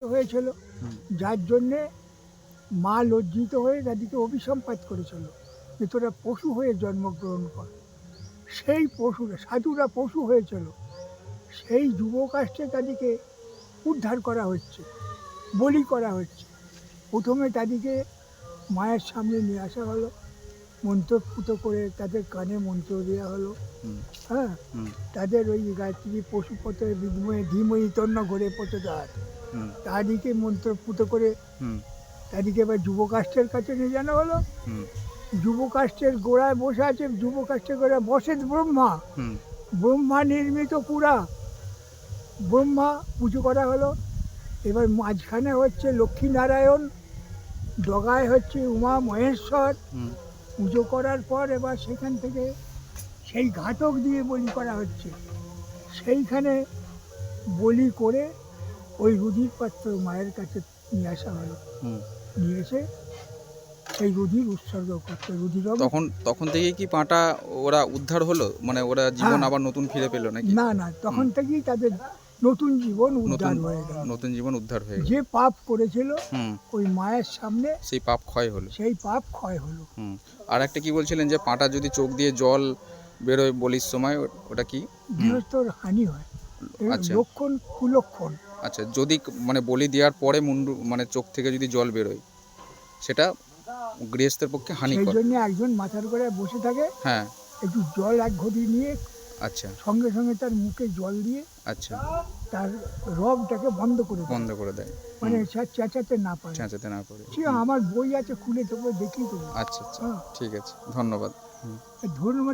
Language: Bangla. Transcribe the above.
হয়েছিল, হুম, যার জন্যে মা লজ্জিত হয়ে তাদেরকে অভিসম্পাত করেছিল যে তোরা পশু হয়ে জন্মগ্রহণ কর। সেই পশুরা সাধুরা পশু হয়েছিল, সেই যুব কাস্টে তাদেরকে উদ্ধার করা হচ্ছে, বলি করা হচ্ছে। প্রথমে তাদেরকে মায়ের সামনে নিয়ে আসা হলো, মন্ত্রপুত করে তাদের কানে মন্ত্র দেওয়া হলো। হুম, হ্যাঁ, হুম, তাদের ওই গায়ত্রী পশুপতে বিদ্ময়ে ধীমহি তন্ন ঘরে প্রচোদয়াৎ, হুম, তাদেরকে মন্ত্রপুত করে হুম, তাদেরকে এবার যুব কাস্টের কাছে নিয়ে জানা হলো। হুম, যুব কাস্টের গোড়ায় বসে আছে, যুব কাস্টের গোড়ায় বসে ব্রহ্মা, হুম, ব্রহ্মা নির্মিত পুরা, ব্রহ্মা পুজো করা হলো। এবার মাঝখানে হচ্ছে লক্ষ্মীনারায়ণ, ডগায় হচ্ছে উমা মহেশ্বর। হুম, পুজো করার পর এবার সেখান থেকে সেই ঘাতক দিয়ে বলি করা হচ্ছে। সেইখানে বলি করে ওই রুধির পাত্র মায়ের কাছে নিয়ে আসা হলো। হুম। নিয়ে এসে সেই রুধির উৎসর্গ করতে, রুধির তখন তখন থেকেই কি পাঁটা ওরা উদ্ধার হলো? মানে ওরা জীবন হ্যাঁ, আবার নতুন ফিরে পেল নাকি? না না, তখন থেকেই তাদের নতুন জীবন নতুন উদ্ধার হয়ে গেল। নতুন জীবন উদ্ধার হয়ে গেল। যে পাপ করেছিল হুম, ওই মায়ের সামনে সেই পাপ ক্ষয় হলো। সেই পাপ ক্ষয় হলো। হুম। আর একটা কি বলছিলেন যে পাঁটা যদি চোখ দিয়ে জল বেরোয় বলির সময় ওটা কি? হুম, গৃহস্থর হানি হয়, এর আচ্ছা, লক্ষণ কুলক্ষণ। আচ্ছা। যদি মানে বলি দেওয়ার পরে মুন্ডু মানে চোখ থেকে যদি জল বেরোয় সেটা গৃহস্থের পক্ষে সেই হানিকর। জন্যে একজন মাথার গোড়ায় বসে থাকে, হ্যাঁ, একটু জল এক ঘটি নিয়ে আচ্ছা, সঙ্গে সঙ্গে তার মুখে জল দিয়ে আচ্ছা। তার রবটাকে বন্ধ করে দেয়, বন্ধ করে দেয়। মানে হুম, সে চেঁচাতে না পারে। চেঁচাতে না পারে। সে হুম, আমার বই আছে, খুলে দেবো, দেখিয়ে দেবো। আচ্ছা, আচ্ছা। হ্যাঁ, ঠিক আছে। ধন্যবাদ। হুম। ধন্যবাদ।